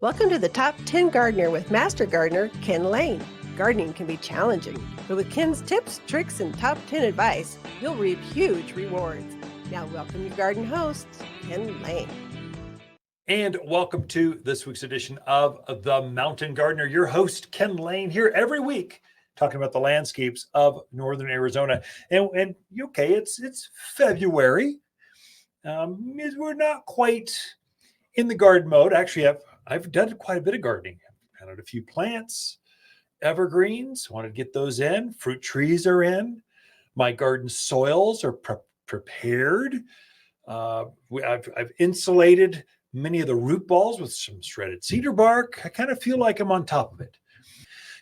Welcome to the Top 10 Gardener with Master Gardener Ken Lain. Gardening can be challenging, but with Ken's tips, tricks, and top 10 advice, you'll reap huge rewards. Now welcome your garden host, Ken Lain. And welcome to this week's edition of The Mountain Gardener. Your host, Ken Lain, here every week talking about the landscapes of northern Arizona. And okay, it's February. We're not quite in the garden mode. Actually, I've done quite a bit of gardening. I've planted a few plants, evergreens, wanted to get those in. Fruit trees are in. My garden soils are prepared. I've insulated many of the root balls with some shredded cedar bark. I kind of feel like I'm on top of it.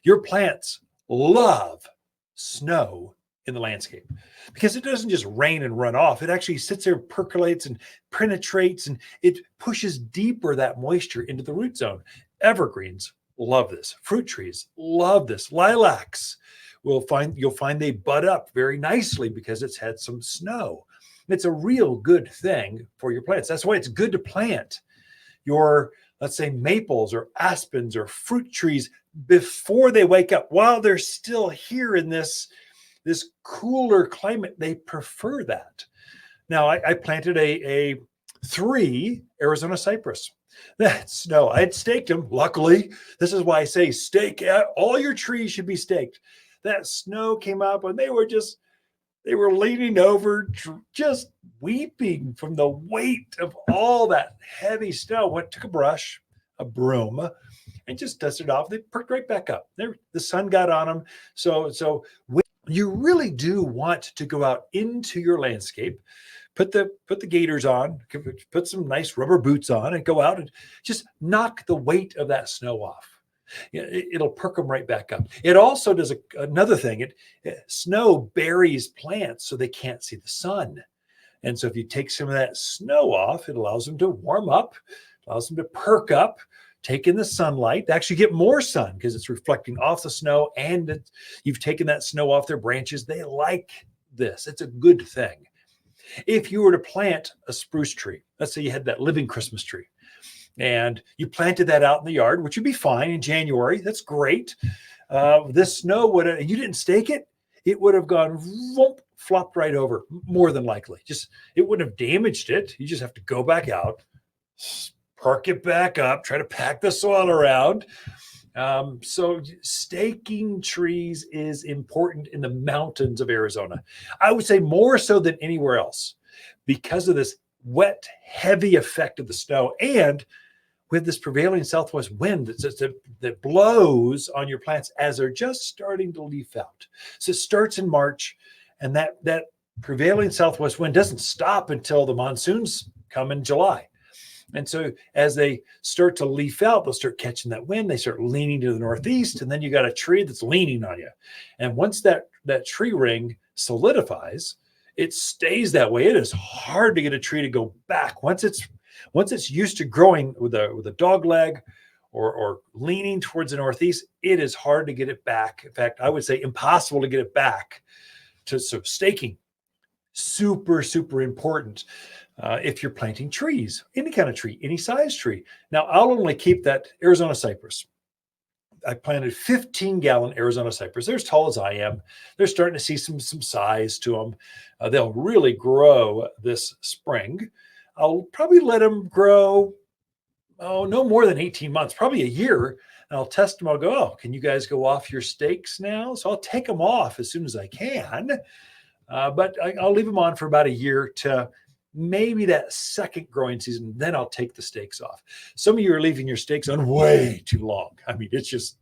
Your plants love snow in the landscape because it doesn't just rain and run off. It actually sits there, percolates and penetrates, and it pushes deeper that moisture into the root zone. Evergreens love this. Fruit trees love this. Lilacs you'll find they bud up very nicely because it's had some snow. It's a real good thing for your plants. That's why it's good to plant your, let's say, maples or aspens or fruit trees before they wake up. While they're still here in this cooler climate, they prefer that. Now, I planted a 3 Arizona cypress. That snow, I had staked them. Luckily, this is why I say stake. All your trees should be staked. That snow came up and they were leaning over, just weeping from the weight of all that heavy snow. Took a brush, a broom, and just dusted it off. They perked right back up. The sun got on them. So you really do want to go out into your landscape, put the gaiters on, put some nice rubber boots on, and go out and just knock the weight of that snow off. It'll perk them right back up. It also does another thing. Snow buries plants so they can't see the sun. And so if you take some of that snow off, it allows them to warm up, allows them to perk up, take in the sunlight, they actually get more sun because it's reflecting off the snow, and you've taken that snow off their branches. They like this. It's a good thing. If you were to plant a spruce tree, let's say you had that living Christmas tree, and you planted that out in the yard, which would be fine in January. That's great. This snow you didn't stake it, it would have gone flopped right over, more than likely. It wouldn't have damaged it. You just have to go back out, perk it back up, try to pack the soil around. So staking trees is important in the mountains of Arizona. I would say more so than anywhere else because of this wet, heavy effect of the snow, and with this prevailing southwest wind that blows on your plants as they're just starting to leaf out. So it starts in March, and that prevailing southwest wind doesn't stop until the monsoons come in July. And so as they start to leaf out, they'll start catching that wind. They start leaning to the northeast, and then you got a tree that's leaning on you. And once that tree ring solidifies, it stays that way. It is hard to get a tree to go back. Once it's used to growing with a dog leg or leaning towards the northeast, it is hard to get it back. In fact, I would say impossible to get it back. So staking, super, super important. If you're planting trees, any kind of tree, any size tree. Now, I'll only keep that Arizona cypress. I planted 15-gallon Arizona cypress. They're as tall as I am. They're starting to see some size to them. They'll really grow this spring. I'll probably let them grow, no more than 18 months, probably a year. And I'll test them. I'll go, can you guys go off your stakes now? So I'll take them off as soon as I can. But I'll leave them on for about a year to maybe that second growing season. Then I'll take the stakes off. Some of you are leaving your stakes on way too long. I mean, it's just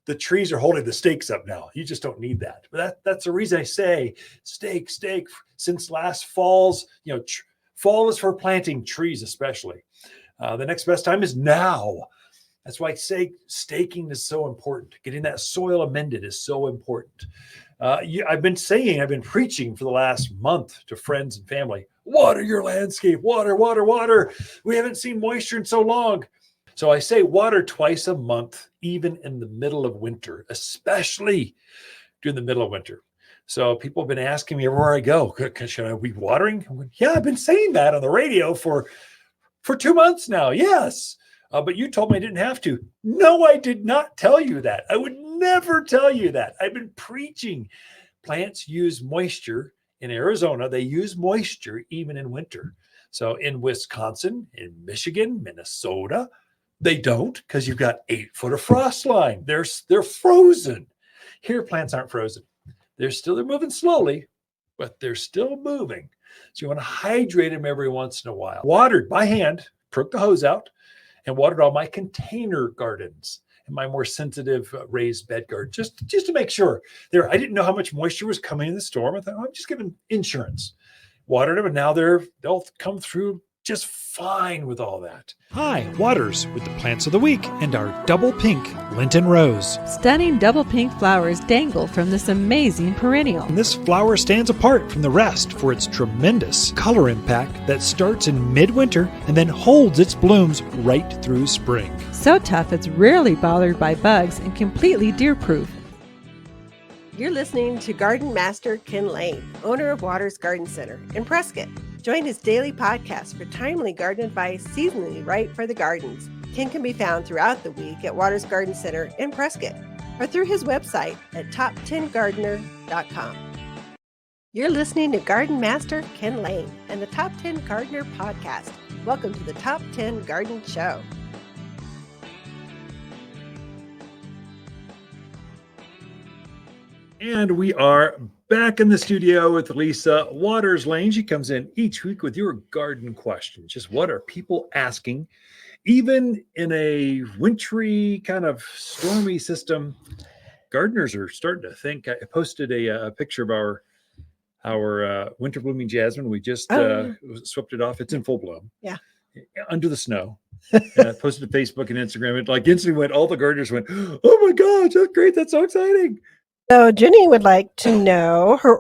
the trees are holding the stakes up now. You just don't need that. But that's the reason I say stake. Since last fall's, fall is for planting trees, especially. The next best time is now. That's why I say staking is so important. Getting that soil amended is so important. I've been preaching for the last month to friends and family. Water your landscape. Water, water, water. We haven't seen moisture in so long. So I say water twice a month, even in the middle of winter, especially during the middle of winter. So people have been asking me everywhere I go, should I be watering? Yeah, I've been saying that on the radio for 2 months now. Yes. But you told me I didn't have to. No, I did not tell you that. I would never tell you that. I've been preaching. Plants use moisture in Arizona. They use moisture even in winter. So in Wisconsin, in Michigan, Minnesota, they don't because you've got 8 foot of frost line. They're frozen. Here, plants aren't frozen. They're moving slowly, but they're still moving. So you want to hydrate them every once in a while. Watered by hand, took the hose out and watered all my container gardens and my more sensitive raised bed garden, just to make sure. I didn't know how much moisture was coming in the storm. I thought, I'm just giving insurance. Watered them, and now they'll come through just fine with all that. Hi, Waters with the plants of the week and our double pink Linton Rose. Stunning double pink flowers dangle from this amazing perennial. And this flower stands apart from the rest for its tremendous color impact that starts in midwinter and then holds its blooms right through spring. So tough it's rarely bothered by bugs and completely deer-proof. You're listening to Garden Master Ken Lain, owner of Waters Garden Center in Prescott. Join his daily podcast for timely garden advice seasonally right for the gardens. Ken can be found throughout the week at Waters Garden Center in Prescott or through his website at top10gardener.com. You're listening to Garden Master Ken Lain and the Top 10 Gardener podcast. Welcome to the Top 10 Garden Show. And we are back in the studio with Lisa Waters Lain. She comes in each week with your garden questions. Just what are people asking? Even in a wintry kind of stormy system, gardeners are starting to think. I posted a picture of our winter blooming jasmine. We just swept it off. It's in full bloom. Yeah. Under the snow. And I posted to Facebook and Instagram. It like instantly went, all the gardeners went, oh my gosh, that's great. That's so exciting. So Jenny would like to know her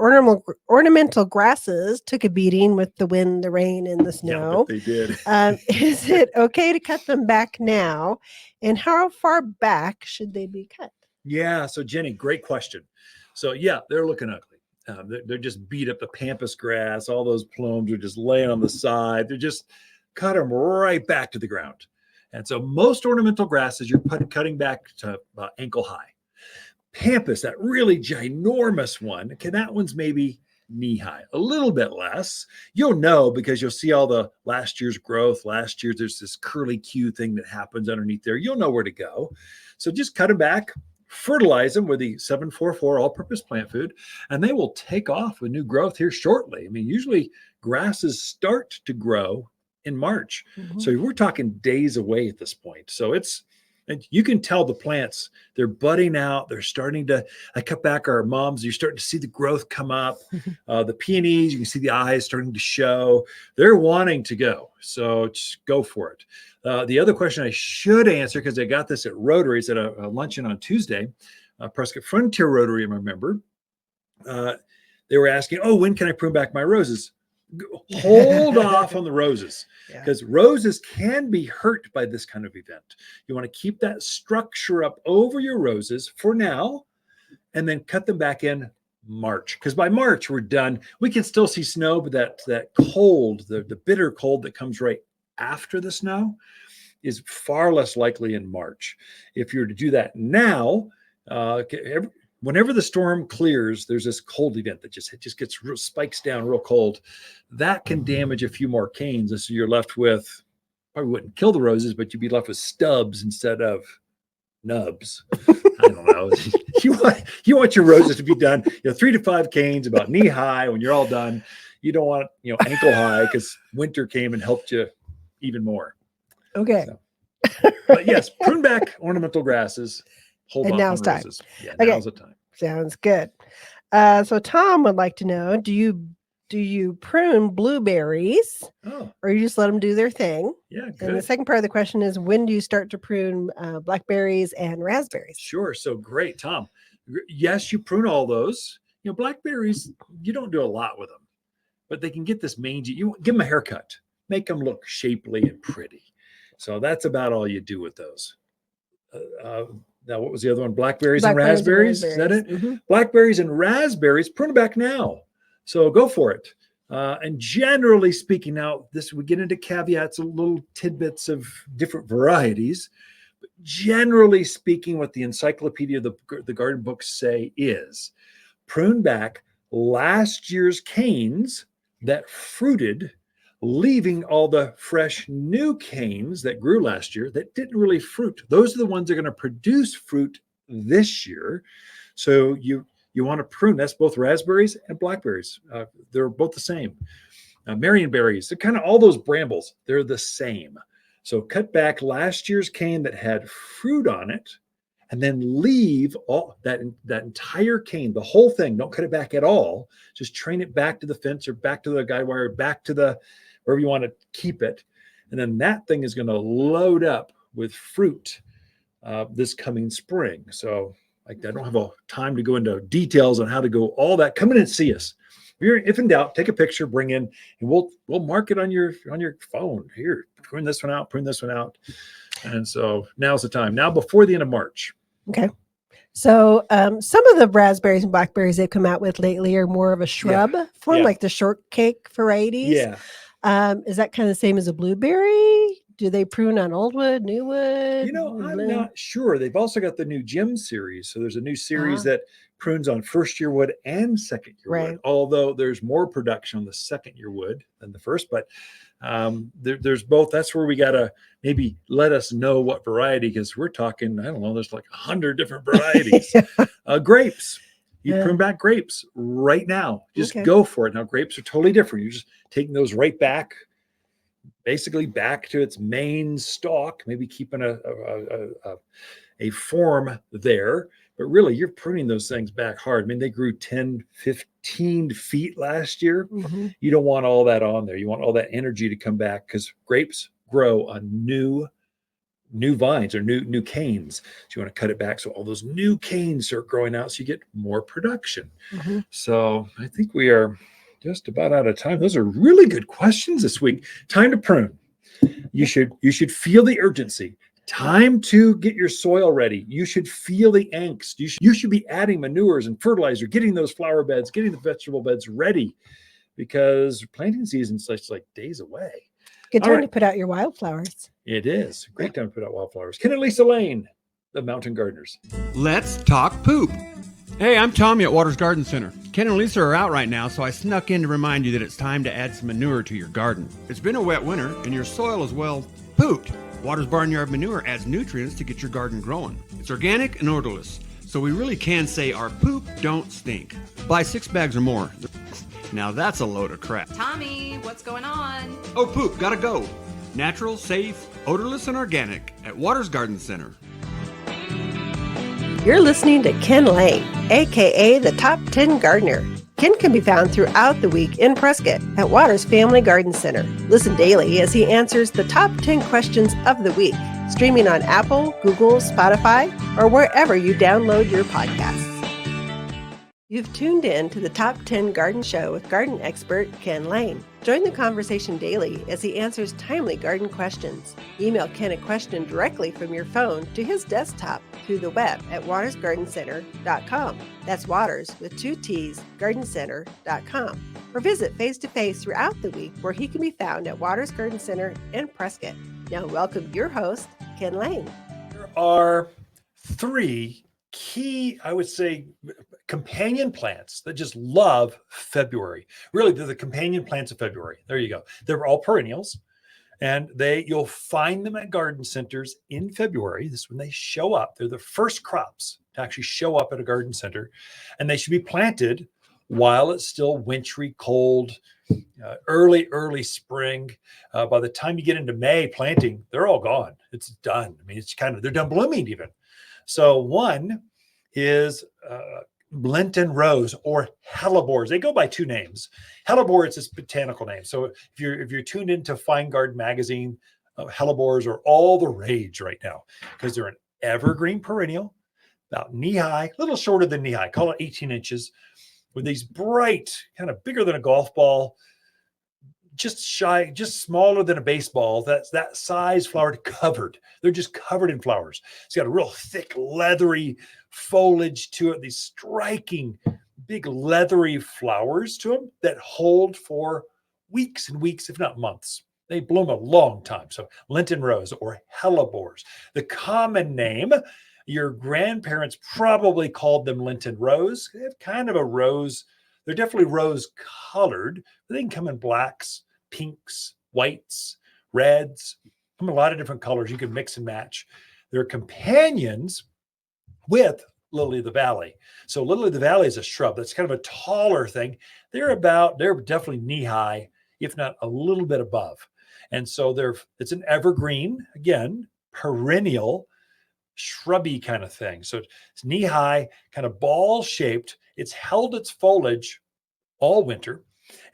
ornamental grasses took a beating with the wind, the rain, and the snow. Yeah, they did. Is it okay to cut them back now? And how far back should they be cut? Yeah. So Jenny, great question. So yeah, they're looking ugly. They're just beat up. The pampas grass, all those plumes are just laying on the side. They're just cut them right back to the ground. And so most ornamental grasses, you're cutting back to about ankle high. Pampas, that really ginormous one, that one's maybe knee high, a little bit less. You'll know because you'll see all the last year's growth. Last year, there's this curly Q thing that happens underneath there. You'll know where to go. So just cut them back, fertilize them with the 744 all-purpose plant food, and they will take off with new growth here shortly. I mean, usually grasses start to grow in March. Mm-hmm. So we're talking days away at this point. So and you can tell the plants, they're budding out. They're starting to, I cut back our mums. You're starting to see the growth come up. The peonies, you can see the eyes starting to show. They're wanting to go. So just go for it. The other question I should answer, because I got this at Rotaries at a luncheon on Tuesday, Prescott Frontier Rotary, I remember. They were asking, when can I prune back my roses? Hold off on the roses because roses can be hurt by this kind of event. You want to keep that structure up over your roses for now and then cut them back in March, because by March we're done. We can still see snow, but that cold, the bitter cold that comes right after the snow is far less likely in March. If you were to do that now, whenever the storm clears, there's this cold event that just gets spikes down real cold. That can damage a few more canes. And so you're left with, probably wouldn't kill the roses, but you'd be left with stubs instead of nubs. I don't know. You want your roses to be done, 3 to 5 canes about knee high when you're all done. You don't want, ankle high because winter came and helped you even more. Okay. So, but yes, prune back ornamental grasses. Hold and off now's on time. roses. Yeah, okay. Now's the time. Sounds good. So Tom would like to know, do you prune blueberries or you just let them do their thing? Yeah, good. And the second part of the question is, when do you start to prune blackberries and raspberries? Sure. So great, Tom. Yes, you prune all those. Blackberries, you don't do a lot with them, but they can get this mangy. You give them a haircut, make them look shapely and pretty. So that's about all you do with those. Now, what was the other one? Blackberries and raspberries. Is that it? Mm-hmm. Blackberries and raspberries, prune them back now. So go for it. And generally speaking, now we get into caveats, little tidbits of different varieties. But generally speaking, what the encyclopedia, the garden books say is prune back last year's canes that fruited, leaving all the fresh new canes that grew last year that didn't really fruit. Those are the ones that are going to produce fruit this year. So you want to prune. That's both raspberries and blackberries. They're both the same. Marionberries, they're kind of all those brambles. They're the same. So cut back last year's cane that had fruit on it, and then leave all that entire cane, the whole thing. Don't cut it back at all. Just train it back to the fence or back to the guide wire, back to the wherever you want to keep it. And then that thing is going to load up with fruit this coming spring. So I don't have a time to go into details on how to go all that. Come in and see us. If in doubt, take a picture, bring in, and we'll mark it on your phone. Here, prune this one out, prune this one out. And so now's the time. Now before the end of March. Okay. So some of the raspberries and blackberries they've come out with lately are more of a shrub form, like the shortcake varieties. Yeah. Is that kind of the same as a blueberry? Do they prune on old wood, new wood? I'm not sure. They've also got the new Gem series. So there's a new series that prunes on first year wood and second year wood, although there's more production on the second year wood than the first. But there's both. That's where we got to maybe let us know what variety, because we're talking, I don't know, there's like 100 different varieties. Grapes. You prune back grapes right now. Just go for it. Now, grapes are totally different. You're just taking those right back, basically back to its main stalk, maybe keeping a form there. But really, you're pruning those things back hard. I mean, they grew 10, 15 feet last year. Mm-hmm. You don't want all that on there. You want all that energy to come back, because grapes grow on new vines or new canes. So you want to cut it back so all those new canes start growing out, so you get more production. Mm-hmm. So I think we are just about out of time. Those are really good questions this week. Time to prune. You should feel the urgency. Time to get your soil ready. You should feel the angst. You should be adding manures and fertilizer, getting those flower beds, getting the vegetable beds ready, because planting season's like days away. Good time to put out your wildflowers. It is. Great time to put out wildflowers. Ken and Lisa Lain, the Mountain Gardeners. Let's talk poop. Hey, I'm Tommy at Waters Garden Center. Ken and Lisa are out right now, so I snuck in to remind you that it's time to add some manure to your garden. It's been a wet winter, and your soil is, well, pooped. Waters Barnyard Manure adds nutrients to get your garden growing. It's organic and odorless, so we really can say our poop don't stink. Buy 6 bags or more. Now that's a load of crap. Tommy, what's going on? Oh, poop, gotta go. Natural, safe, odorless, and organic at Waters Garden Center. You're listening to Ken Lain, a.k.a. the Top 10 Gardener. Ken can be found throughout the week in Prescott at Waters Family Garden Center. Listen daily as he answers the top 10 questions of the week, streaming on Apple, Google, Spotify, or wherever you download your podcasts. You've tuned in to the Top 10 Garden Show with garden expert Ken Lain. Join the conversation daily as he answers timely garden questions. Email Ken a question directly from your phone to his desktop through the web at watersgardencenter.com. That's Waters with 2 T's, gardencenter.com. Or visit face-to-face throughout the week, where he can be found at Waters Garden Center in Prescott. Now welcome your host, Ken Lain. There are 3 key, I would say, companion plants that just love February. Really, they're the companion plants of February. There you go. They're all perennials, and you'll find them at garden centers in February. This is when they show up. They're the first crops to actually show up at a garden center, and they should be planted while it's still wintry, cold, early spring. By the time you get into May planting, they're all gone. It's done. I mean, they're done blooming even. So one is Lenten rose, or hellebores. They go by 2 names. Hellebore, it's its botanical name. So if you're tuned into Fine Garden magazine, hellebores are all the rage right now, because they're an evergreen perennial, about knee-high, a little shorter than knee-high, call it 18 inches, with these bright, kind of bigger than a golf ball, just smaller than a baseball. That's that size flower, covered. They're just covered in flowers. It's got a real thick, leathery foliage to it. These striking, big leathery flowers to them that hold for weeks and weeks, if not months. They bloom a long time. So Lenten rose or hellebores. The common name, your grandparents probably called them Lenten rose. They have kind of a rose. They're definitely rose colored. They can come in blacks, pinks, whites, reds, come in a lot of different colors. You can mix and match. They're companions with lily of the valley. So lily of the valley is a shrub that's kind of a taller thing. They're definitely knee high, if not a little bit above. And so it's an evergreen, again, perennial, shrubby kind of thing. So it's knee high, kind of ball shaped. It's held its foliage all winter.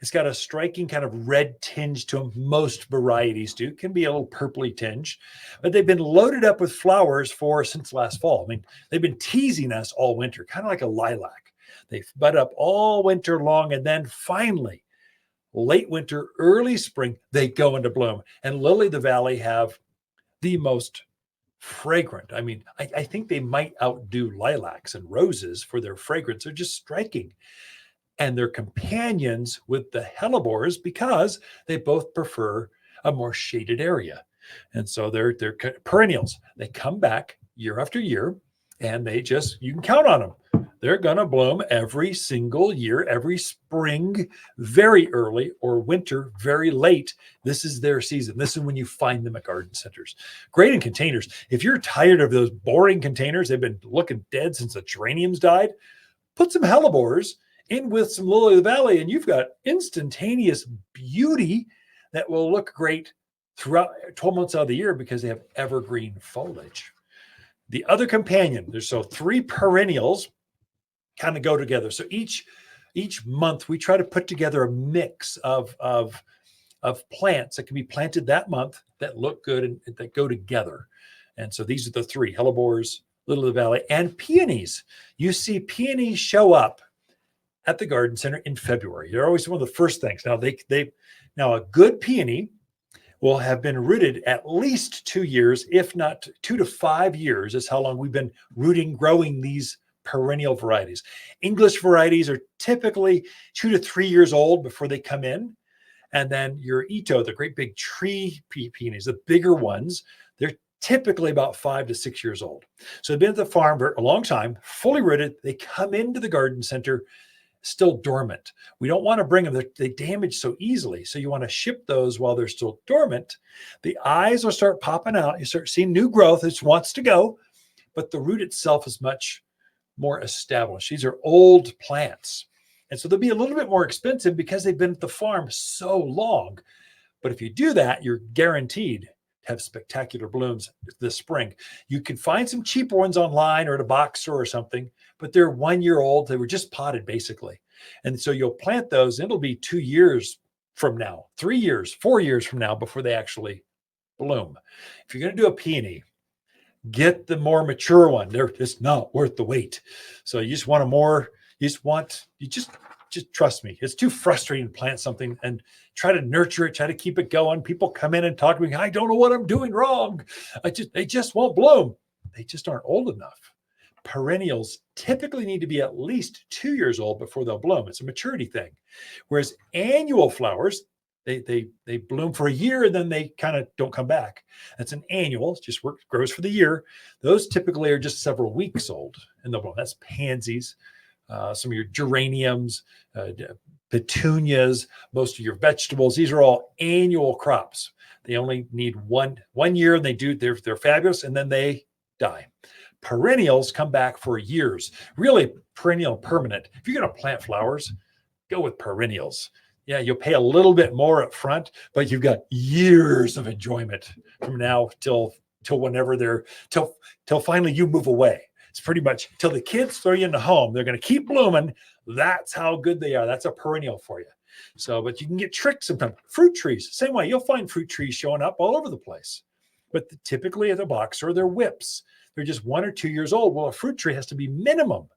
It's got a striking kind of red tinge to them. Most varieties do. Can be a little purpley tinge, but they've been loaded up with flowers since last fall. I mean, they've been teasing us all winter, kind of like a lilac. They bud up all winter long, and then finally, late winter, early spring, they go into bloom. And lily of the valley have the most fragrant. I mean, I think they might outdo lilacs and roses for their fragrance. They're just striking. And they're companions with the hellebores because they both prefer a more shaded area. And so they're perennials. They come back year after year, and you can count on them. They're going to bloom every single year, every spring, very early, or winter, very late. This is their season. This is when you find them at garden centers. Great in containers. If you're tired of those boring containers, they've been looking dead since the geraniums died, put some hellebores in with some lily of the valley, and you've got instantaneous beauty that will look great throughout 12 months out of the year because they have evergreen foliage. The other companion, there's 3 perennials kind of go together. So each month we try to put together a mix of plants that can be planted that month that look good and that go together. And so these are the 3: hellebores, lily of the valley, and peonies. You see peonies show up at the garden center in February. They're always one of the first things. Now a good peony will have been rooted at least 2 years, if not 2 to 5 years is how long we've been growing these perennial varieties. English varieties are typically 2 to 3 years old before they come in. And then your Ito, the great big tree peonies, the bigger ones, they're typically about 5 to 6 years old. So they've been at the farm for a long time, fully rooted. They come into the garden center still dormant. We don't want to bring them. They damage so easily. So you want to ship those while they're still dormant. The eyes will start popping out. You start seeing new growth. It wants to go, but the root itself is much more established. These are old plants. And so they'll be a little bit more expensive because they've been at the farm so long. But if you do that, you're guaranteed to have spectacular blooms this spring. You can find some cheaper ones online or at a box store or something, but they're 1 year old. They were just potted basically. And so you'll plant those, and it'll be 2 years from now, 3 years, 4 years from now before they actually bloom. If you're going to do a peony, get the more mature one. They're just not worth the wait. So you just want just trust me. It's too frustrating to plant something and try to nurture it, try to keep it going. People come in and talk to me. I don't know what I'm doing wrong. They just won't bloom. They just aren't old enough. Perennials typically need to be at least 2 years old before they'll bloom. It's a maturity thing. Whereas annual flowers, they bloom for a year and then they kind of don't come back. That's an annual. It just grows for the year. Those typically are just several weeks old and they'll bloom. That's pansies, some of your geraniums, petunias, most of your vegetables. These are all annual crops. They only need one year, and they're fabulous, and then they die. Perennials come back for years. Really, perennial, permanent. If you're going to plant flowers, go with perennials. Yeah, you'll pay a little bit more up front, but you've got years of enjoyment from now till whenever till finally you move away. It's pretty much till the kids throw you in the home. They're going to keep blooming. That's how good they are. That's a perennial for you. So, but you can get tricked sometimes. Fruit trees, same way. You'll find fruit trees showing up all over the place. But typically at the box or they're whips. They're just 1 or 2 years old. Well, a fruit tree has to be minimum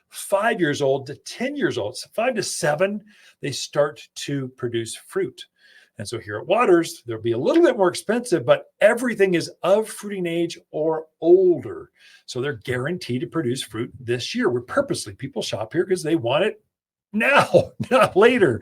5 years old to 10 years old. So 5 to 7, they start to produce fruit. And so here at Waters, they'll be a little bit more expensive, but everything is of fruiting age or older. So they're guaranteed to produce fruit this year. We're purposely, people shop here because they want it now, not later.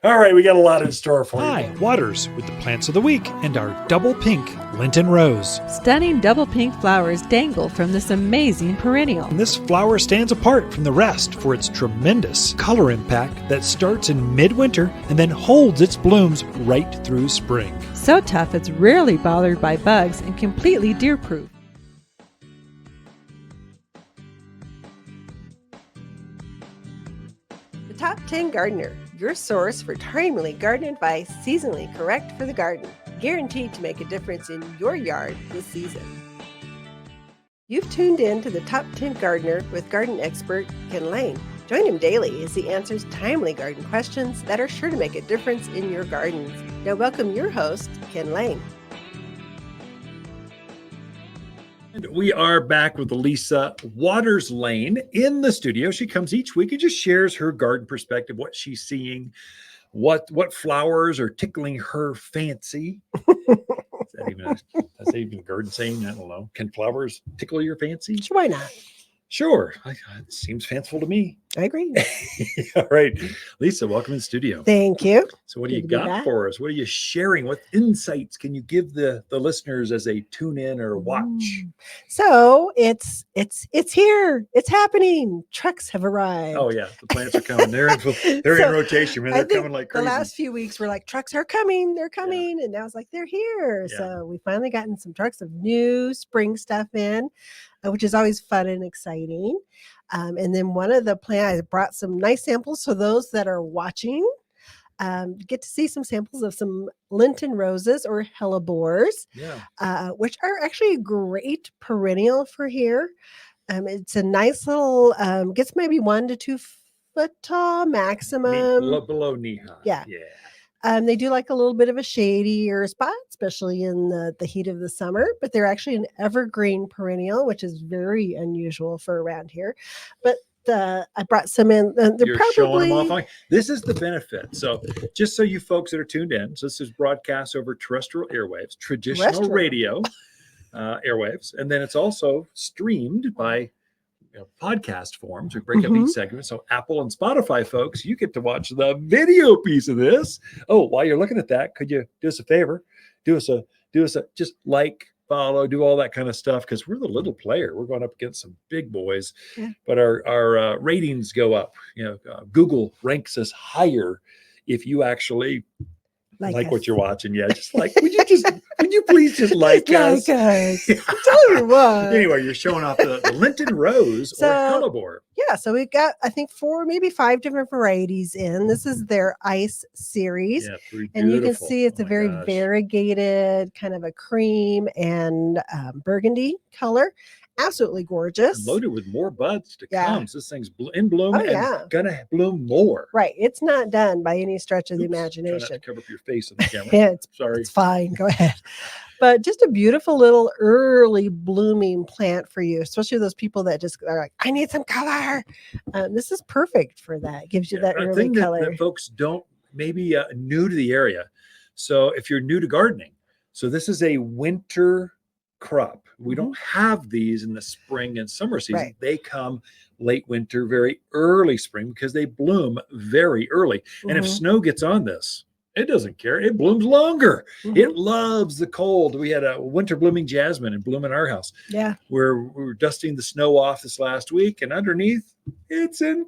All right, we got a lot in store for you. Hi, Waters with the plants of the week and our double pink Linton Rose. Stunning double pink flowers dangle from this amazing perennial. And this flower stands apart from the rest for its tremendous color impact that starts in midwinter and then holds its blooms right through spring. So tough it's rarely bothered by bugs and completely deer-proof. The Top 10 Gardener, your source for timely garden advice, seasonally correct for the garden, guaranteed to make a difference in your yard this season. You've tuned in to the Top 10 Gardener with garden expert Ken Lain. Join him daily as he answers timely garden questions that are sure to make a difference in your gardens. Now welcome your host, Ken Lain. And we are back with Lisa Lain in the studio. She comes each week and just shares her garden perspective, what she's seeing, what flowers are tickling her fancy. That's even a garden saying? I don't know. Can flowers tickle your fancy? Sure, why not? Sure. It seems fanciful to me. I agree. All right. Lisa, welcome in the studio. Thank you. So what do you Good to be got back. for us? What are you sharing? What insights can you give the listeners as they tune in or watch? So it's here. It's happening. Trucks have arrived. Oh yeah, the plants are coming. They're in So, rotation, man. I They're think coming like the crazy. last few weeks were like trucks are coming, they're coming, and now it's like they're here. Yeah. So we finally gotten some trucks of new spring stuff in, which is always fun and exciting. And then one of the plants, I brought some nice samples so those that are watching get to see some samples of some Linton roses or Hellebores, Yeah. which are actually a great perennial for here. It's a nice little, gets maybe 1 to 2 foot tall maximum. Below knee high. Yeah. Yeah. They do like a little bit of a shadier spot, especially in the heat of the summer, but they're actually an evergreen perennial, which is very unusual for around here. But I brought some in. They're You're probably showing them off. This is the benefit. So just so you folks that are tuned in, so this is broadcast over terrestrial airwaves, traditional Terrestrial. radio airwaves, and then it's also streamed by podcast forms. We break up each segment. So Apple and Spotify folks, you get to watch the video piece of this. Oh, while you're looking at that, could you do us a favor? Do us a just like, follow, do all that kind of stuff, because we're the little player. We're going up against some big boys, but our ratings go up. Google ranks us higher if you actually like what you're watching. Yeah, just like would you please just like us? Tell everyone. Anyway, you're showing off the Linton Rose or Hellebore. Yeah, so we've got I think 4, maybe 5 different varieties in. This is their ice series. Yeah, and you can see it's Oh a my very gosh. variegated kind of a cream and burgundy color. Absolutely gorgeous. And loaded with more buds to Yeah. come. So this thing's in bloom Oh, and yeah. gonna bloom more. Right. It's not done by any stretch of the Oops, try not imagination. to cover up your face on the camera. Yeah, Sorry. it's fine. Go ahead. But just a beautiful little early blooming plant for you, especially those people that just are like, I need some color. This is perfect for that. It gives you that A early thing color. that folks don't maybe new to the area. So if you're new to gardening, so this is a winter crop. We don't have these in the spring and summer season. Right. They come late winter, very early spring, because they bloom very early. And if snow gets on this, it doesn't care. It blooms longer. It loves the cold. We had a winter blooming jasmine in bloom in our house. Yeah. Where we were dusting the snow off this last week, and underneath it's in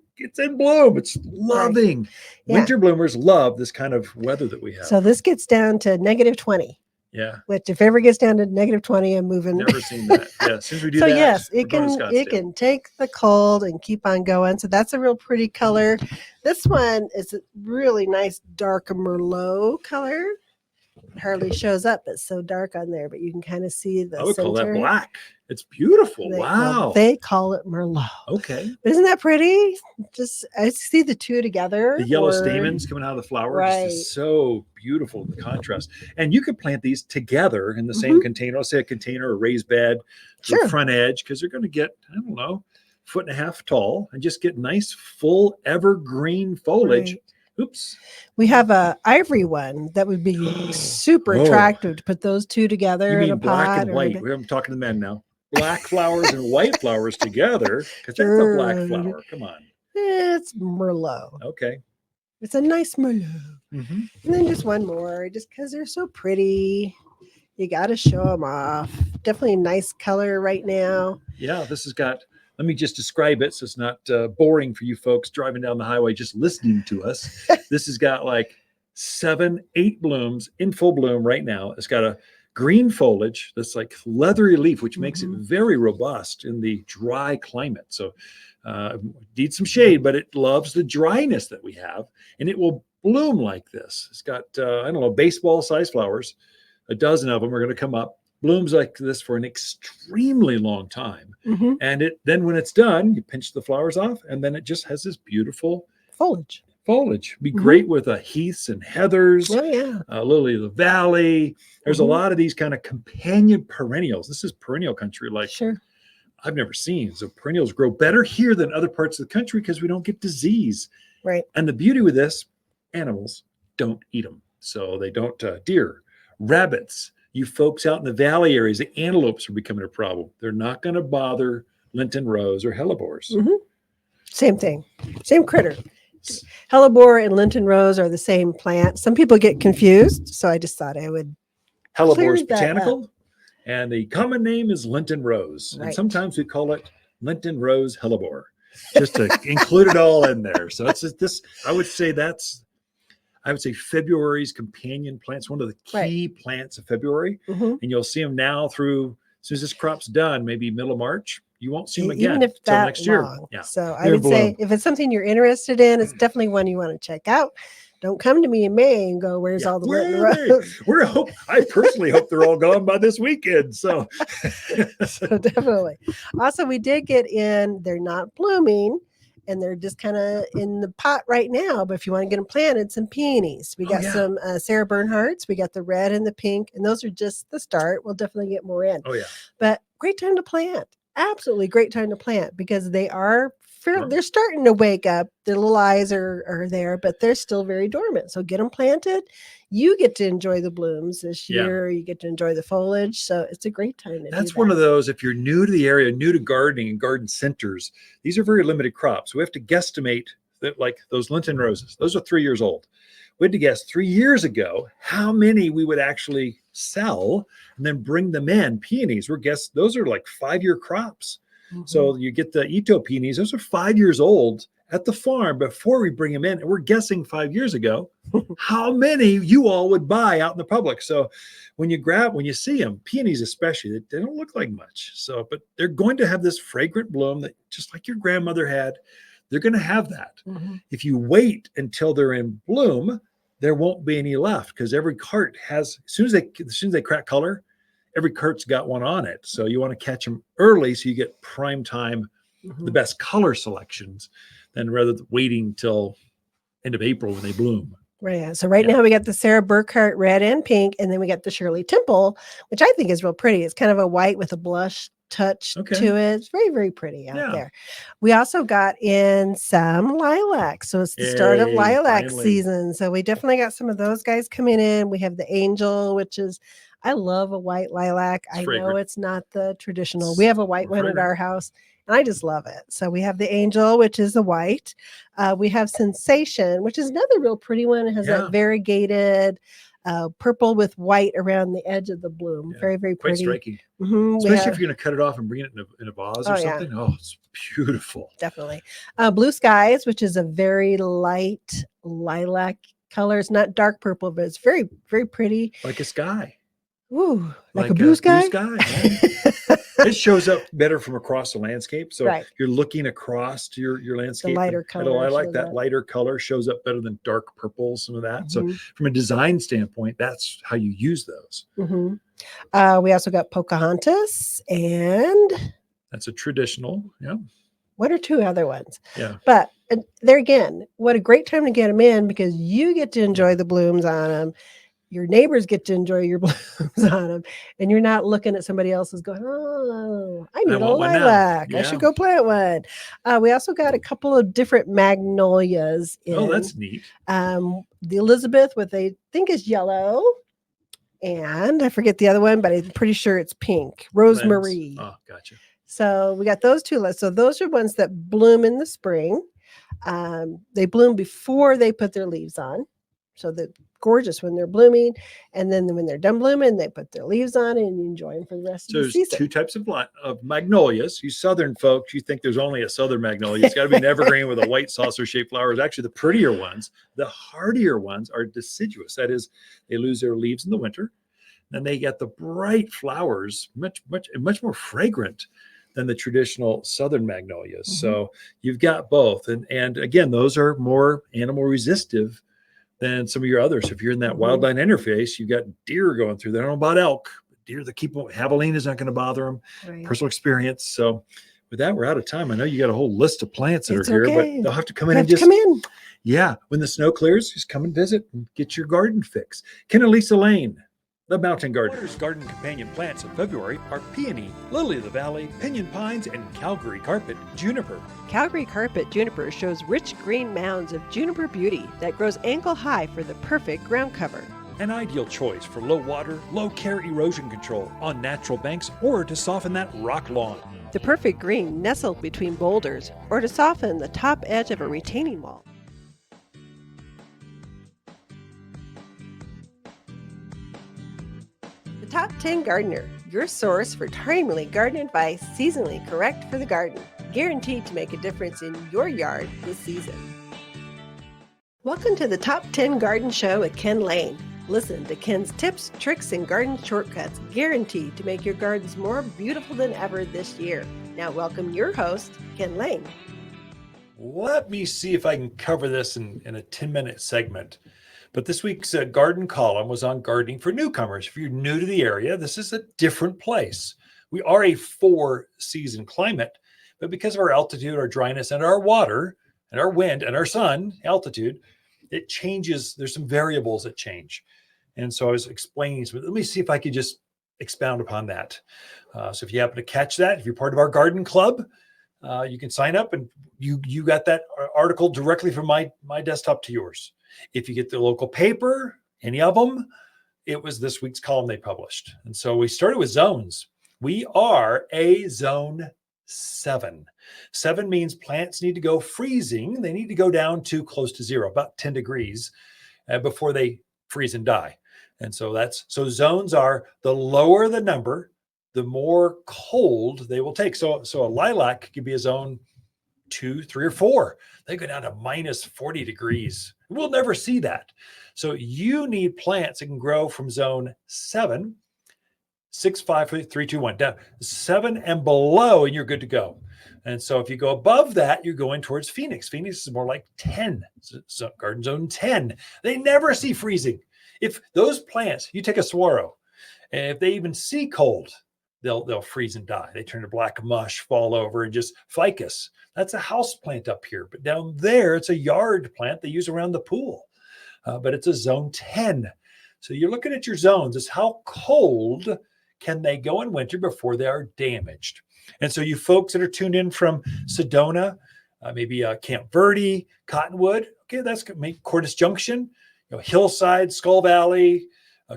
bloom. It's loving. Yeah. Winter bloomers love this kind of weather that we have. So this gets down to -20. Yeah. Which if ever gets down to -20, I'm moving. Never seen that. Yeah. As soon as we do So that, yes, we're it going to can Scottsdale. take the cold and keep on going. So that's a real pretty color. This one is a really nice dark Merlot color. It hardly shows up. It's so dark on there, but you can kind of see the I would call that center. black. It's beautiful. Well, Wow. they call it Merlot. Okay. But isn't that pretty? Just I see the two together. The yellow or- stamens coming out of the flower just Right. is so beautiful, the contrast. And you could plant these together in the same container. Let's say a container or raised bed to the Sure. front edge, because they're going to get, I don't know, 1.5 feet tall and just get nice full evergreen foliage Right. Oops. We have a ivory one that would be super Oh. attractive to put those two You together in a mean black pot. and or white? I'm talking to men now. Black flowers and white flowers together, because that's a black flower. Come on. It's Merlot. Okay. It's a nice Merlot. Mm-hmm. And then just one more, just because they're so pretty. You got to show them off. Definitely a nice color right now. Yeah, this has got, let me just describe it so it's not boring for you folks driving down the highway just listening to us. This has got like 7, 8 blooms in full bloom right now. It's got a green foliage that's like leathery leaf, which makes it very robust in the dry climate. So needs some shade, but it loves the dryness that we have, and it will bloom like this. It's got, I don't know, baseball size flowers. A dozen of them are going to come up. Blooms like this for an extremely long time. And it then when it's done, you pinch the flowers off, and then it just has this beautiful Foliage. Be great with heaths and heathers, Oh, yeah. lily of the valley. There's a lot of these kind of companion perennials. This is perennial country like Sure. I've never seen. So perennials grow better here than other parts of the country because we don't get disease. Right. And the beauty with this, animals don't eat them. So they don't, deer, rabbits, you folks out in the valley areas, the antelopes are becoming a problem. They're not going to bother Linton rose or hellebores. Same thing. Same critter. Hellebore and Linton rose are the same plant. Some people get confused, so I just thought I would. Hellebor's Clear that botanical, and the common name is Linton rose. Right. And sometimes we call it Linton rose hellebore, just to include it all in there. So it's just this, I would say February's companion plants, one of the key plants of February. And you'll see them now through, as soon as this crop's done, maybe middle of March, you won't see them again Even if until that next year. long. Yeah. So I They're would say bloom. if it's something you're interested in, it's definitely one you want to check out. Don't come to me in May and go, where's all the Linton rose? I personally hope they're all gone by this weekend. So, So definitely. Also, we did get in, they're not blooming and they're just kind of in the pot right now. But if you want to get them planted, some peonies. We got some Sarah Bernhardt's. We got the red and the pink, and those are just the start. We'll definitely get more in. Oh, yeah. But great time to plant. Absolutely great time to plant because they are they're starting to wake up. Their little eyes are there, but they're still very dormant. So get them planted. You get to enjoy the blooms this year. You get to enjoy the foliage. So it's a great time to That's do one that. of those, if you're new to the area, new to gardening and garden centers, these are very limited crops. We have to guesstimate that, like those Linton roses, those are 3 years old. We had to guess 3 years ago how many we would actually sell and then bring them in. Peonies, those are like 5-year crops. So you get the Ito peonies, those are 5 years old at the farm before we bring them in. And we're guessing 5 years ago how many you all would buy out in the public. So when you see them, peonies especially, they don't look like much. So, but they're going to have this fragrant bloom that just like your grandmother had, they're going to have that. If you wait until they're in bloom, there won't be any left because every cart has, as soon as they crack color, every cart's got one on it. So you want to catch them early so you get prime time, the best color selections, than rather than waiting till end of April when they bloom. Right. Yeah. So now we got the Sarah Burkhart red and pink, and then we got the Shirley Temple, which I think is real pretty. It's kind of a white with a blush touch to it. It's very, very pretty out there. We also got in some lilac. So it's the start of lilac season. So we definitely got some of those guys coming in. We have the Angel, which is, I love a white lilac. I know it's not the traditional. We have a white one at our house, and I just love it. So we have the Angel, which is the white. We have Sensation, which is another real pretty one. It has that variegated purple with white around the edge of the bloom. Very, very pretty. Quite striking. Especially if you're going to cut it off and bring it in a vase or something. Oh, it's beautiful. Definitely. Blue Skies, which is a very light lilac color. It's not dark purple, but it's very, very pretty. Like a sky. Ooh, like a blue sky? Blue sky. It shows up better from across the landscape. So you're looking across to your landscape. The lighter color. I like that lighter color shows up better than dark purple, some of that. So from a design standpoint, that's how you use those. We also got Pocahontas, and that's a traditional. Yeah. One or two other ones. Yeah. But there again, what a great time to get them in because you get to enjoy the blooms on them. your neighbors get to enjoy your blooms on them, and you're not looking at somebody else's going, oh, I need a want one now. lilac. I Yeah. should go plant one. We also got a couple of different magnolias in. Oh, that's neat. The Elizabeth, what they think is yellow, and I forget the other one, but I'm pretty sure it's pink. Rosemary. Oh, gotcha. So we got those two. So those are ones that bloom in the spring. They bloom before they put their leaves on. So they're gorgeous when they're blooming. And then when they're done blooming, they put their leaves on and you enjoy them for the rest of the season. So there's two types of magnolias. You southern folks, you think there's only a southern magnolia. It's got to be an evergreen with a white saucer-shaped flowers. Actually, the prettier ones, the hardier ones are deciduous. That is, they lose their leaves in the winter. Then they get the bright flowers, much more fragrant than the traditional southern magnolias. Mm-hmm. So you've got both. And again, those are more animal resistive than some of your others. If you're in that wildland interface, you've got deer going through there. I don't know about elk. Deer that keep javelina is not going to bother them. Right. Personal experience. So with that, we're out of time. I know you got a whole list of plants that It's are here, okay. but they'll have to come in You and have to come in. yeah, when the snow clears, just come and visit and get your garden fix. Ken and Lisa Lain, the Mountain Gardeners. Garden companion plants in February are peony, lily of the valley, pinyon pines, and Calgary carpet juniper. Calgary carpet juniper shows rich green mounds of juniper beauty that grows ankle high for the perfect ground cover. An ideal choice for low water, low care erosion control on natural banks or to soften that rock lawn. The perfect green nestled between boulders or to soften the top edge of a retaining wall. The Top 10 Gardener, your source for timely garden advice, seasonally correct for the garden, guaranteed to make a difference in your yard this season. Welcome to the Top 10 Garden Show with Ken Lain. Listen to Ken's tips, tricks, and garden shortcuts guaranteed to make your gardens more beautiful than ever this year. Now welcome your host, Ken Lain. Let me see if I can cover this in a 10-minute segment. But this week's garden column was on gardening for newcomers. If you're new to the area, this is a different place. We are a 4-season climate, but because of our altitude, our dryness, and our water, and our wind, and our sun, altitude, it changes. There's some variables that change. And so I was explaining, so let me see if I could just expound upon that. So if you happen to catch that, if you're part of our garden club, you can sign up and you got that article directly from my desktop to yours. If you get the local paper, any of them, it was this week's column they published. And so we started with zones. We are a zone 7. 7 means plants need to go freezing. They need to go down to close to 0, about 10 degrees before they freeze and die. And so zones are the lower the number, the more cold they will take. So a lilac could be a zone 2, 3, or 4. They go down to minus 40 degrees. We'll never see that. So you need plants that can grow from zone 7, 6, 5, 4, 3, 2, 1, down 7 and below, and you're good to go. And so if you go above that, you're going towards Phoenix. Phoenix is more like 10, so garden zone 10. They never see freezing. If those plants, you take a saguaro, and if they even see cold, they'll freeze and die. They turn to black mush, fall over, and just ficus. That's a house plant up here. But down there, it's a yard plant they use around the pool. But it's a zone 10. So you're looking at your zones. It's how cold can they go in winter before they are damaged. And so you folks that are tuned in from Sedona, maybe Camp Verde, Cottonwood, okay, that's good. Maybe Cordes Junction, Hillside, Skull Valley,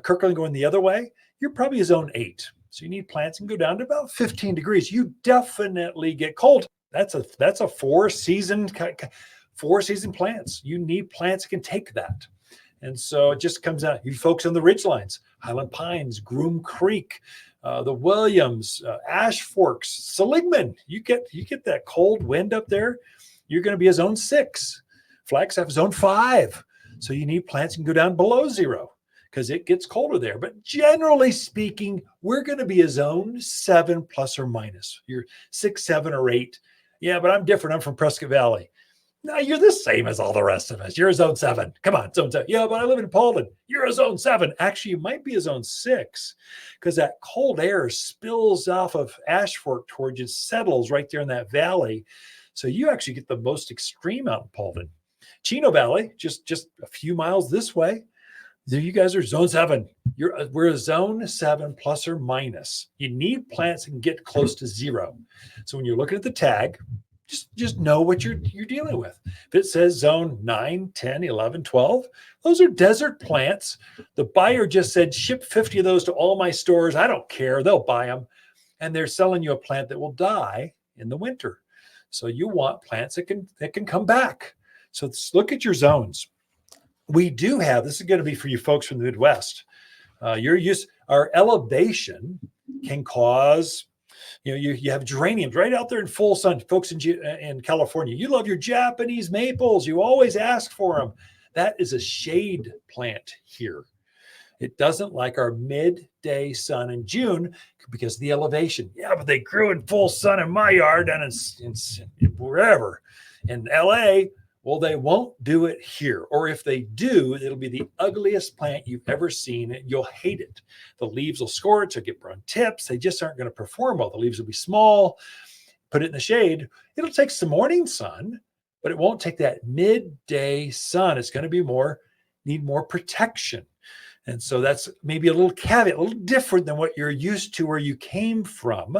Kirkland going the other way, you're probably a zone 8. So you need plants that can go down to about 15 degrees. You definitely get cold. That's a 4-season plants. You need plants that can take that. And so it just comes out. You folks on the ridgelines, Highland Pines, Groom Creek, the Williams, Ash Forks, Seligman. You get that cold wind up there, you're going to be a zone 6. Flagstaff zone 5. So you need plants that can go down below 0 because it gets colder there. But generally speaking, we're going to be a zone 7 plus or minus. You're 6, 7, or 8. Yeah, but I'm different. I'm from Prescott Valley. No, you're the same as all the rest of us. You're a zone 7. Come on, zone 7. Yeah, but I live in Paulden. You're a zone 7. Actually, you might be a zone 6 because that cold air spills off of Ash Fork towards you, settles right there in that valley. So you actually get the most extreme out in Paulden. Chino Valley, just a few miles this way, There you guys are zone 7. We're a zone 7 plus or minus. You need plants that can get close to 0. So when you're looking at the tag, just know what you're dealing with. If it says zone 9, 10, 11, 12, those are desert plants. The buyer just said, ship 50 of those to all my stores. I don't care. They'll buy them. And they're selling you a plant that will die in the winter. So you want plants that can come back. So let's look at your zones. We do have, this is going to be for you folks from the Midwest. Our elevation can cause, you have geraniums right out there in full sun. Folks in California, you love your Japanese maples. You always ask for them. That is a shade plant here. It doesn't like our midday sun in June because of the elevation. Yeah, but they grew in full sun in my yard and in wherever. In LA, well, they won't do it here. Or if they do, it'll be the ugliest plant you've ever seen. And you'll hate it. The leaves will scorch or get brown tips. They just aren't going to perform well. The leaves will be small. Put it in the shade. It'll take some morning sun, but it won't take that midday sun. It's going to need more protection. And so that's maybe a little caveat, a little different than what you're used to where you came from.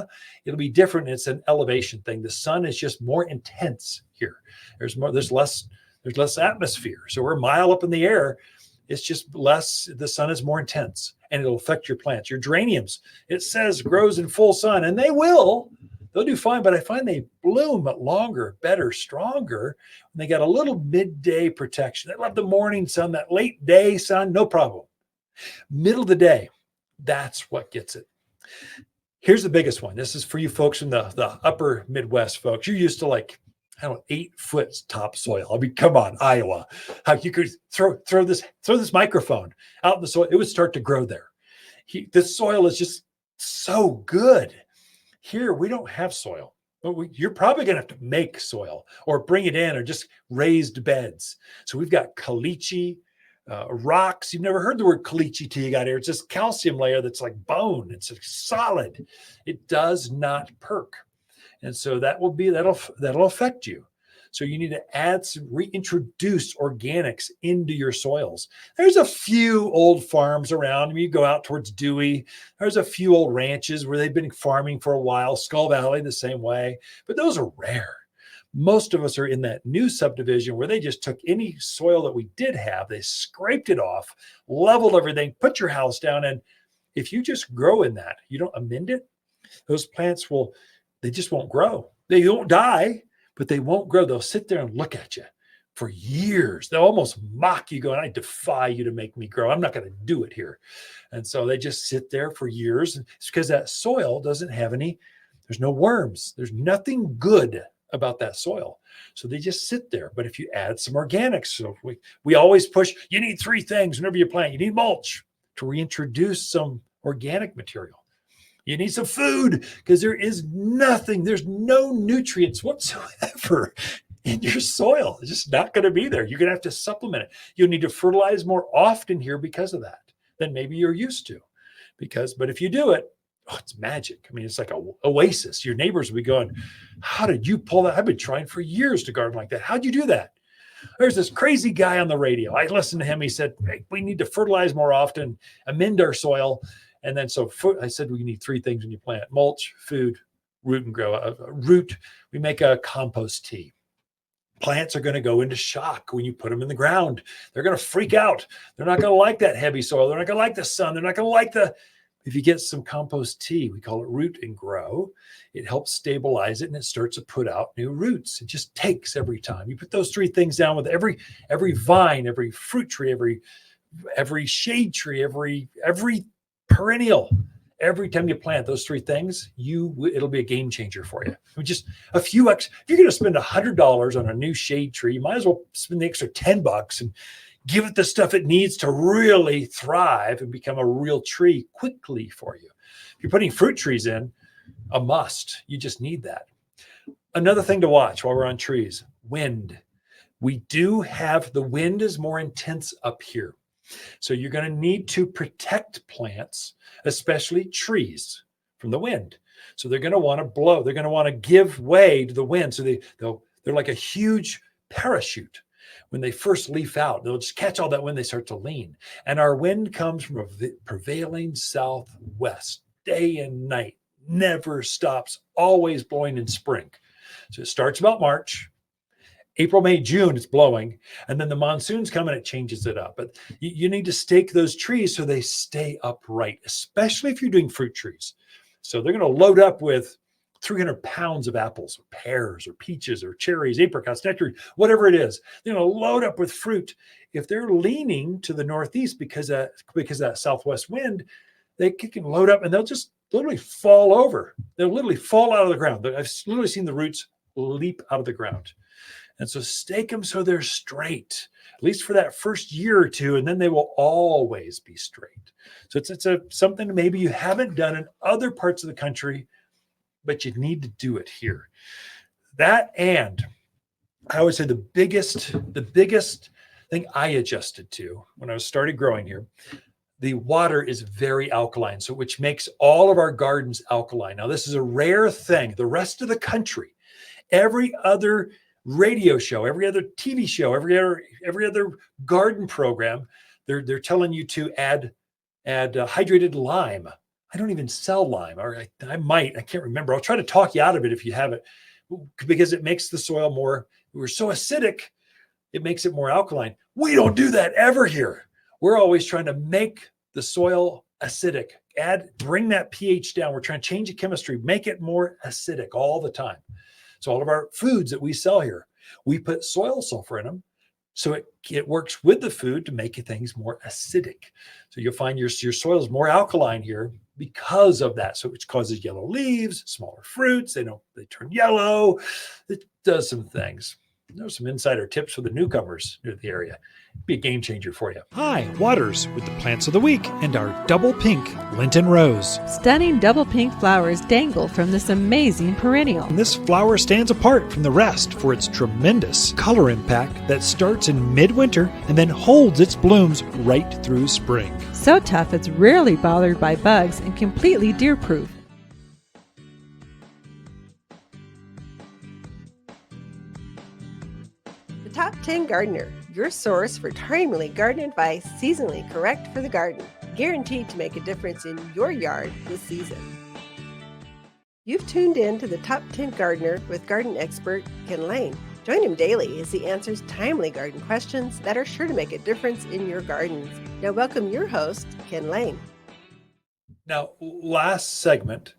It'll be different. It's an elevation thing. The sun is just more intense here. There's less atmosphere. So we're a mile up in the air. It's just less, the sun is more intense and it'll affect your plants. Your geraniums, it says grows in full sun, and they'll do fine, but I find they bloom longer, better, stronger. When they got a little midday protection. They love the morning sun, that late day sun, no problem. Middle of the day, that's what gets it. Here's the biggest one. This is for you folks in the upper Midwest folks. You're used to 8-foot topsoil. I mean, come on, Iowa. How you could throw this microphone out in the soil, it would start to grow there. The soil is just so good. Here, we don't have soil. But you're probably going to have to make soil or bring it in or just raised beds. So we've got caliche, rocks. You've never heard the word caliche till you got here. It's this calcium layer that's like bone. It's solid. It does not perk. And so that'll affect you. So you need to reintroduce organics into your soils. There's a few old farms around. I mean, you go out towards Dewey. There's a few old ranches where they've been farming for a while. Skull Valley, the same way. But those are rare. Most of us are in that new subdivision where they just took any soil that we did have, they scraped it off, leveled everything, put your house down. And if you just grow in that, you don't amend it, those plants they just won't grow. They won't die, but they won't grow. They'll sit there and look at you for years. They'll almost mock you going, I defy you to make me grow. I'm not going to do it here. And so they just sit there for years. It's because that soil doesn't have there's no worms. There's nothing good about that soil. So they just sit there. But if you add some organics, so we always push, you need 3 things whenever you plant. You need mulch to reintroduce some organic material. You need some food because there's no nutrients whatsoever in your soil. It's just not going to be there. You're going to have to supplement it. You'll need to fertilize more often here because of that than maybe you're used to. But if you do it, it's magic. I mean, it's like an oasis. Your neighbors will be going, how did you pull that? I've been trying for years to garden like that. How'd you do that? There's this crazy guy on the radio. I listened to him. He said, hey, we need to fertilize more often, amend our soil. And then I said, we need 3 things when you plant: mulch, food, root and grow. Root, we make a compost tea. Plants are going to go into shock when you put them in the ground. They're going to freak out. They're not going to like that heavy soil. They're not going to like the sun. They're not going to like if you get some compost tea, we call it root and grow, it helps stabilize it and it starts to put out new roots. It just takes every time. You put those 3 things down with every vine, every fruit tree, every shade tree, every perennial. Every time you plant those 3 things, it'll be a game changer for you. Just a few extra. If you're going to spend $100 on a new shade tree, you might as well spend the extra $10 and give it the stuff it needs to really thrive and become a real tree quickly for you. If you're putting fruit trees in, a must. You just need that. Another thing to watch while we're on trees: wind. We do have the wind is more intense up here. So you're going to need to protect plants, especially trees, from the wind. So they're going to want to blow. They're going to want to give way to the wind. So they're like a huge parachute. when they first leaf out, they'll just catch all that when they start to lean. And our wind comes from a prevailing southwest, day and night, never stops, always blowing in spring. So it starts about March. April, May, June, it's blowing. And then the monsoons come and it changes it up. But you need to stake those trees so they stay upright, especially if you're doing fruit trees. So they're going to load up with 300 pounds of apples or pears or peaches or cherries, apricots, nectarines, whatever it is. They're going to load up with fruit. If they're leaning to the northeast because of that southwest wind, they can load up and they'll just literally fall over. They'll literally fall out of the ground. I've literally seen the roots leap out of the ground. And so stake them so they're straight, at least for that first year or two, and then they will always be straight. So it's something maybe you haven't done in other parts of the country, but you need to do it here. That, and I would say the biggest thing I adjusted to when I started growing here, the water is very alkaline, so which makes all of our gardens alkaline. Now, this is a rare thing. The rest of the country, every other radio show, every other TV show, every other garden program, they're telling you to add hydrated lime. I don't even sell lime, or I can't remember. I'll try to talk you out of it if you have it, because it makes the soil more, we're so acidic, it makes it more alkaline. We don't do that ever here. We're always trying to make the soil acidic, bring that pH down. We're trying to change the chemistry, make it more acidic all the time. So all of our foods that we sell here, we put soil sulfur in them. So it works with the food to make things more acidic. So you'll find your soil is more alkaline here because of that. So which causes yellow leaves, smaller fruits. They turn yellow. It does some things. There's some insider tips for the newcomers near the area. Be a game changer for you. Hi, Waters with the plants of the week and our double pink Lenten rose. Stunning double pink flowers dangle from this amazing perennial. And this flower stands apart from the rest for its tremendous color impact that starts in midwinter and then holds its blooms right through spring. So tough it's rarely bothered by bugs and completely deer-proof. The Top 10 Gardener, your source for timely garden advice, seasonally correct for the garden, guaranteed to make a difference in your yard this season. You've tuned in to the Top 10 Gardener with garden expert Ken Lain. Join him daily as he answers timely garden questions that are sure to make a difference in your gardens. Now welcome your host, Ken Lain. Now, last segment,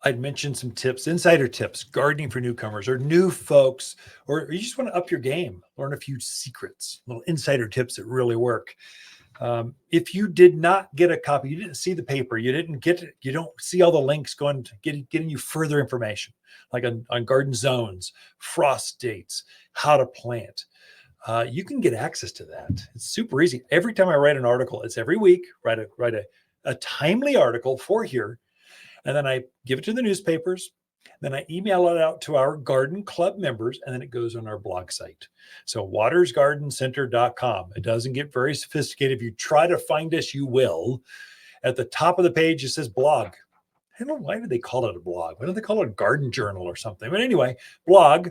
I'd mentioned some tips, insider tips, gardening for newcomers or new folks, or you just want to up your game, learn a few secrets, little insider tips that really work. If you did not get a copy, you didn't see the paper, you didn't get it, you don't see all the links going to getting you further information, like on garden zones, frost dates, how to plant. You can get access to that. It's super easy. Every time I write an article, it's every week, write a timely article for here. And then I give it to the newspapers. Then I email it out to our garden club members, and then it goes on our blog site. So watersgardencenter.com. It doesn't get very sophisticated. If you try to find us, you will. At the top of the page, it says blog. I don't know, why do they call it a blog? Why don't they call it a garden journal or something? But anyway, blog,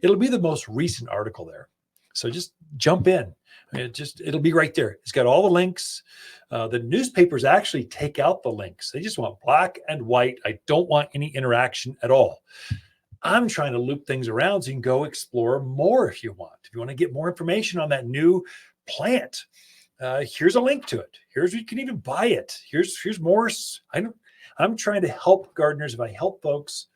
it'll be the most recent article there. So just jump in. It'll be right there. It's got all the links. The newspapers actually take out the links. They just want black and white. I don't want any interaction at all. I'm trying to loop things around so you can go explore more if you want. If you want to get more information on that new plant, here's a link to it. Here's where you can even buy it. Here's more. I'm trying to help gardeners. If I help folks,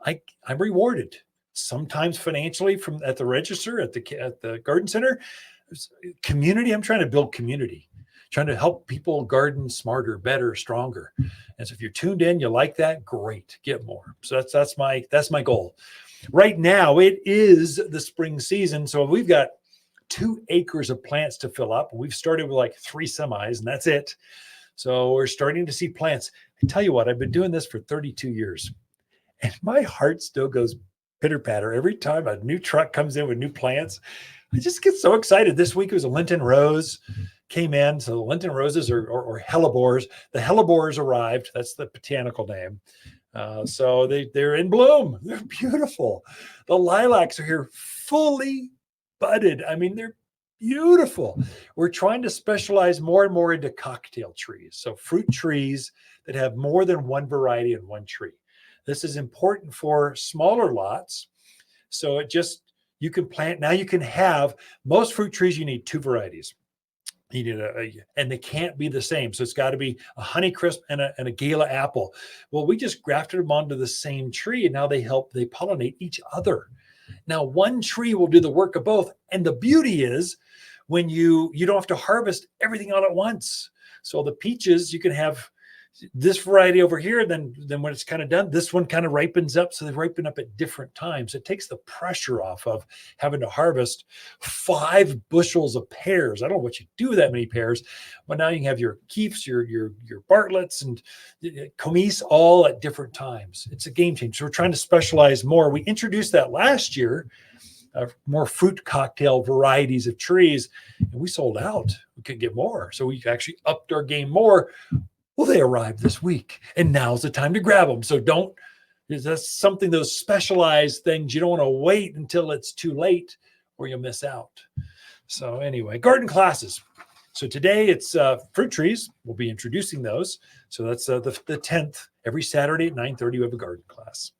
I'm rewarded. Sometimes financially at the register, at the garden center. Community. I'm trying to build community, trying to help people garden smarter, better, stronger. And so if you're tuned in, you like that, great, get more. So that's my goal. Right now, it is the spring season. So we've got 2 acres of plants to fill up. We've started with like 3 semis and that's it. So we're starting to see plants. I tell you what, I've been doing this for 32 years and my heart still goes pitter patter every time a new truck comes in with new plants. I just get so excited. This week it was a Lenten rose came in. So the Lenten roses or Hellebores. The Hellebores arrived. That's the botanical name. So they're in bloom. They're beautiful. The lilacs are here fully budded. I mean, they're beautiful. We're trying to specialize more and more into cocktail trees. So fruit trees that have more than one variety in one tree. This is important for smaller lots. So you can plant, now you can have, most fruit trees, you need two varieties. You need and they can't be the same. So it's got to be a Honeycrisp and a Gala apple. Well, we just grafted them onto the same tree, and now they pollinate each other. Now, one tree will do the work of both. And the beauty is when you don't have to harvest everything all at once. So the peaches, you can have this variety over here. Then when it's kind of done, this one kind of ripens up. So they ripen up at different times. It takes the pressure off of having to harvest 5 bushels of pears. I don't know what you do with that many pears, but now you can have your keefs, your Bartletts and Comise all at different times. It's a game changer. So we're trying to specialize more. We introduced that last year, more fruit cocktail varieties of trees, and we sold out. We could get more. So we actually upped our game more. Well, they arrived this week, and now's the time to grab them. So that's something, those specialized things, you don't want to wait until it's too late or you'll miss out. So anyway, garden classes. So today it's fruit trees. We'll be introducing those. So that's the 10th. Every Saturday at 9:30, we have a garden class.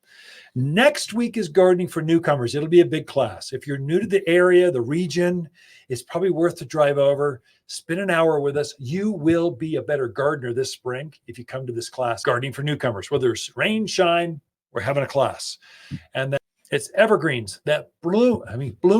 Next week is gardening for newcomers. It'll be a big class. If you're new to the area, the region, it's probably worth to drive over, spend an hour with us. You will be a better gardener this spring if you come to this class, gardening for newcomers, whether it's rain, shine, we're having a class. And then it's evergreens that bloom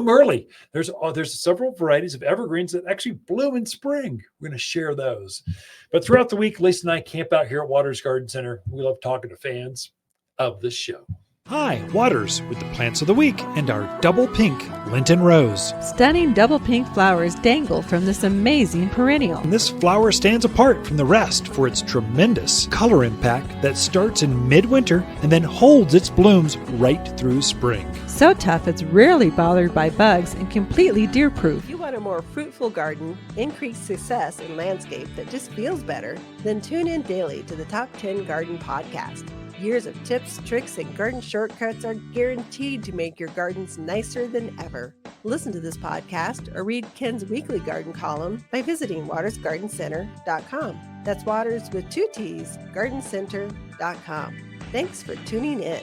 early. There's several varieties of evergreens that actually bloom in spring. We're going to share those. But throughout the week, Lisa and I camp out here at Waters Garden Center. We love talking to fans of this show. Hi, Waters, with the plants of the week and our double pink Linton Rose. Stunning double pink flowers dangle from this amazing perennial. And this flower stands apart from the rest for its tremendous color impact that starts in midwinter and then holds its blooms right through spring. So tough it's rarely bothered by bugs and completely deer-proof. If you want a more fruitful garden, increased success in landscape that just feels better, then tune in daily to the Top 10 Garden Podcast. Years of tips, tricks, and garden shortcuts are guaranteed to make your gardens nicer than ever. Listen to this podcast or read Ken's weekly garden column by visiting watersgardencenter.com. That's Waters with 2 T's, gardencenter.com. Thanks for tuning in.